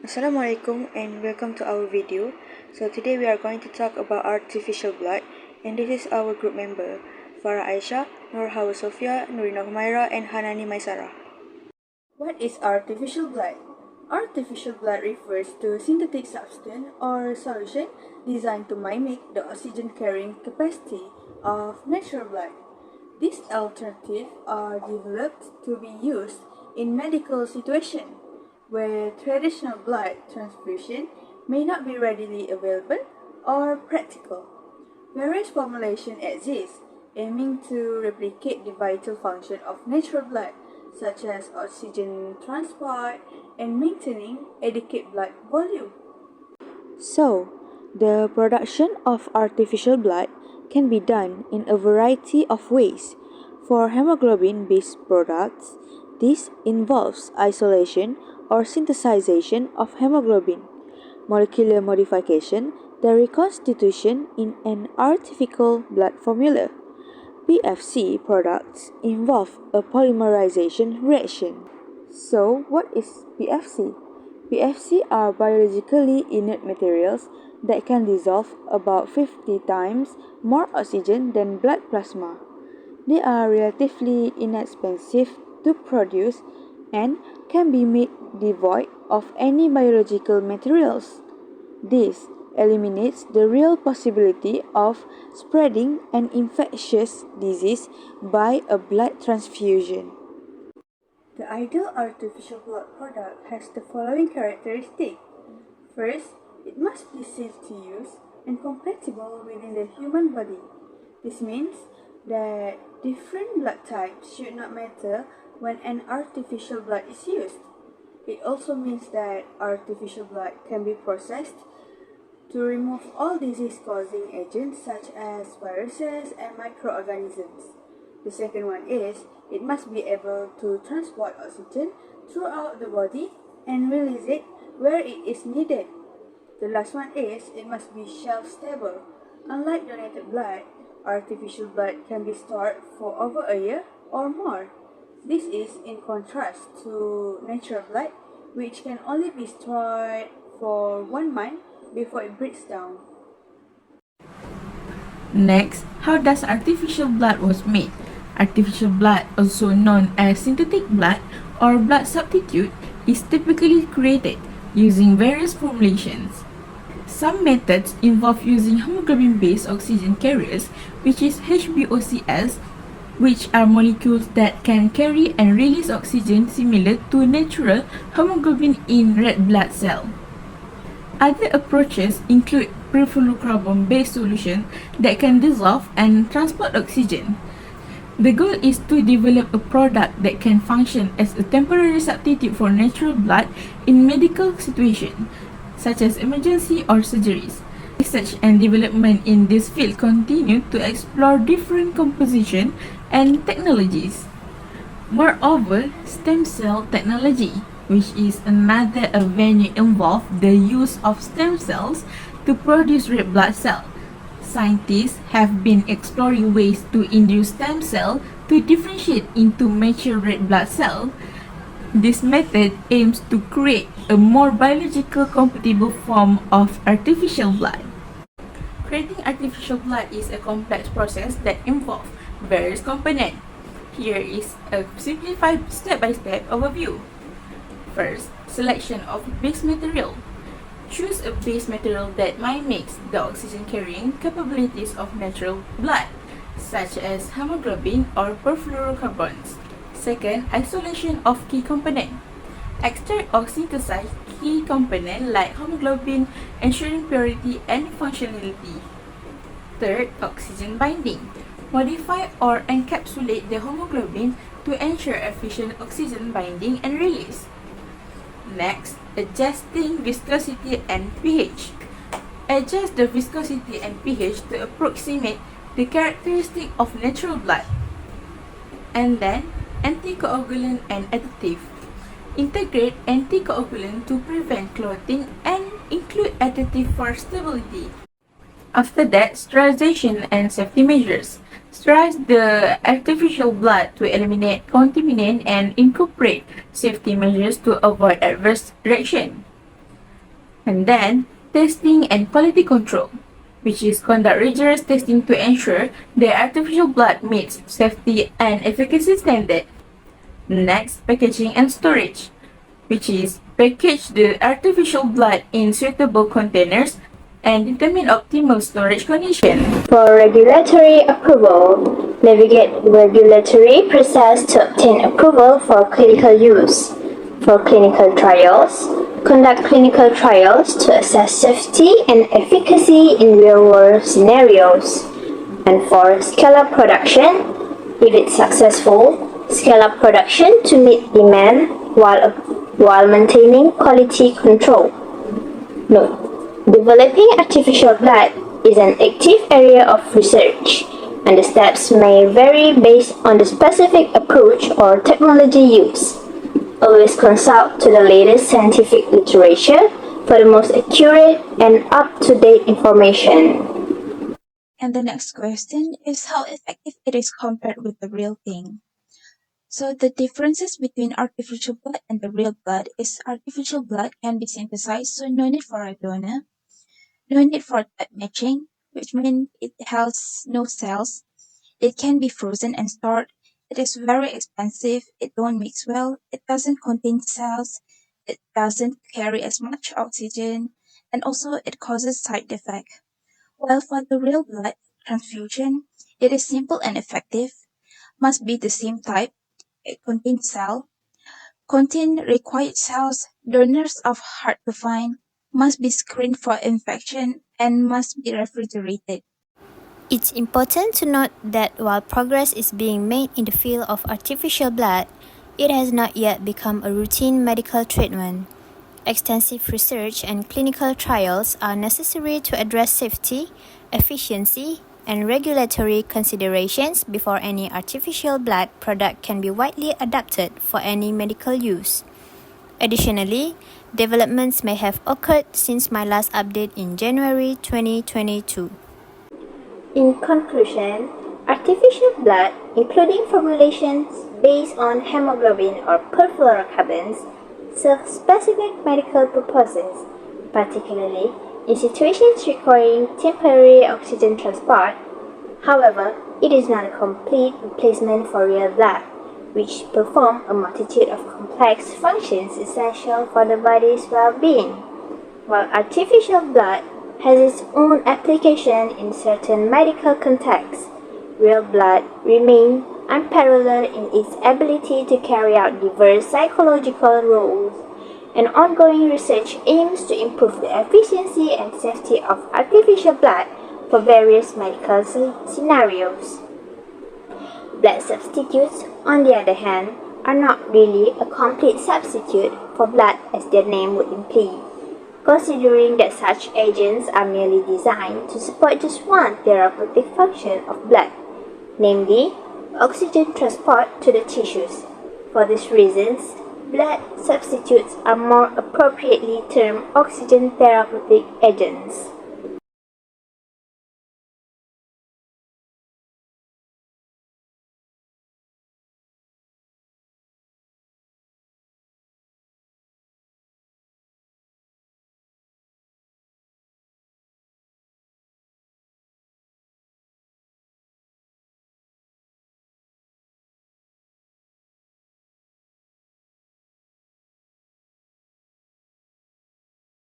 Assalamualaikum and welcome to our video. So today we are going to talk about artificial blood, and this is our group member Farah Aisha, Nur Hawa Sofia, Nurina Humaira and Hanani Maisara. What is artificial blood? Artificial blood refers to synthetic substance or solution designed to mimic the oxygen carrying capacity of natural blood. These alternatives are developed to be used in medical situations where traditional blood transfusion may not be readily available or practical. Various formulations exist aiming to replicate the vital function of natural blood, such as oxygen transport and maintaining adequate blood volume. So, the production of artificial blood can be done in a variety of ways. For hemoglobin-based products, this involves isolation or synthesization of hemoglobin, molecular modification, the reconstitution in an artificial blood formula. PFC products involve a polymerization reaction. So, what is PFC? PFC are biologically inert materials that can dissolve about 50 times more oxygen than blood plasma. They are relatively inexpensive to produce and can be made devoid of any biological materials. This eliminates the real possibility of spreading an infectious disease by a blood transfusion. The ideal artificial blood product has the following characteristics. First, it must be safe to use and compatible within the human body. This means that different blood types should not matter when an artificial blood is used. It also means that artificial blood can be processed to remove all disease-causing agents such as viruses and microorganisms. The second one is it must be able to transport oxygen throughout the body and release it where it is needed. The last one is it must be shelf-stable. Unlike donated blood, artificial blood can be stored for over a year or more. This is in contrast to natural blood, which can only be stored for 1 month before it breaks down. Next, how does artificial blood was made? Artificial blood, also known as synthetic blood or blood substitute, is typically created using various formulations. Some methods involve using hemoglobin-based oxygen carriers, which is HBOCs, which are molecules that can carry and release oxygen similar to natural hemoglobin in red blood cell. Other approaches include perfluorocarbon-based solution that can dissolve and transport oxygen. The goal is to develop a product that can function as a temporary substitute for natural blood in medical situations, such as emergency or surgeries. Research and development in this field continue to explore different composition and technologies. Moreover, stem cell technology, which is another avenue, involves the use of stem cells to produce red blood cells. Scientists have been exploring ways to induce stem cells to differentiate into mature red blood cells. This method aims to create a more biological compatible form of artificial blood. Creating artificial blood is a complex process that involves various components. Here is a simplified step-by-step overview. First, selection of base material. Choose a base material that mimics the oxygen-carrying capabilities of natural blood, such as hemoglobin or perfluorocarbons. Second, isolation of key component. Extract or synthesize key component like hemoglobin, ensuring purity and functionality. Third, oxygen binding. Modify or encapsulate the hemoglobin to ensure efficient oxygen binding and release. Next, adjusting viscosity and pH. Adjust the viscosity and pH to approximate the characteristic of natural blood. And then, anticoagulant and additive. Integrate anticoagulant to prevent clotting and include additive for stability. After that, sterilization and safety measures. Sterilize the artificial blood to eliminate contaminant and incorporate safety measures to avoid adverse reaction. And then, testing and quality control, which is conduct rigorous testing to ensure the artificial blood meets safety and efficacy standard. Next, packaging and storage, which is package the artificial blood in suitable containers and determine optimal storage condition. For regulatory approval, navigate regulatory process to obtain approval for clinical use. For clinical trials, conduct clinical trials to assess safety and efficacy in real-world scenarios. And for scale-up production, if it's successful, scale up production to meet demand while maintaining quality control. Note: developing artificial blood is an active area of research, and the steps may vary based on the specific approach or technology used. Always consult to the latest scientific literature for the most accurate and up-to-date information. And the next question is how effective it is compared with the real thing. So the differences between artificial blood and the real blood is artificial blood can be synthesized, so no need for a donor, no need for type matching, which means it has no cells. It can be frozen and stored. It is very expensive. It don't mix well. It doesn't contain cells. It doesn't carry as much oxygen, and also it causes side effect. While for the real blood transfusion, it is simple and effective. Must be the same type. It contains cell. Contain required cells. Donors are hard to find. Must be screened for infection and must be refrigerated. It's important to note that while progress is being made in the field of artificial blood, it has not yet become a routine medical treatment. Extensive research and clinical trials are necessary to address safety, efficiency, and regulatory considerations before any artificial blood product can be widely adapted for any medical use. Additionally, developments may have occurred since my last update in January 2022. In conclusion, artificial blood, including formulations based on hemoglobin or perfluorocarbons, serve specific medical purposes, particularly in situations requiring temporary oxygen transport. However, it is not a complete replacement for real blood, which perform a multitude of complex functions essential for the body's well-being. While artificial blood has its own application in certain medical contexts, real blood remains unparalleled in its ability to carry out diverse psychological roles, and ongoing research aims to improve the efficiency and safety of artificial blood for various medical scenarios. Blood substitutes, on the other hand, are not really a complete substitute for blood as their name would imply, considering that such agents are merely designed to support just one therapeutic function of blood, namely, oxygen transport to the tissues. For these reasons, blood substitutes are more appropriately termed oxygen therapeutic agents.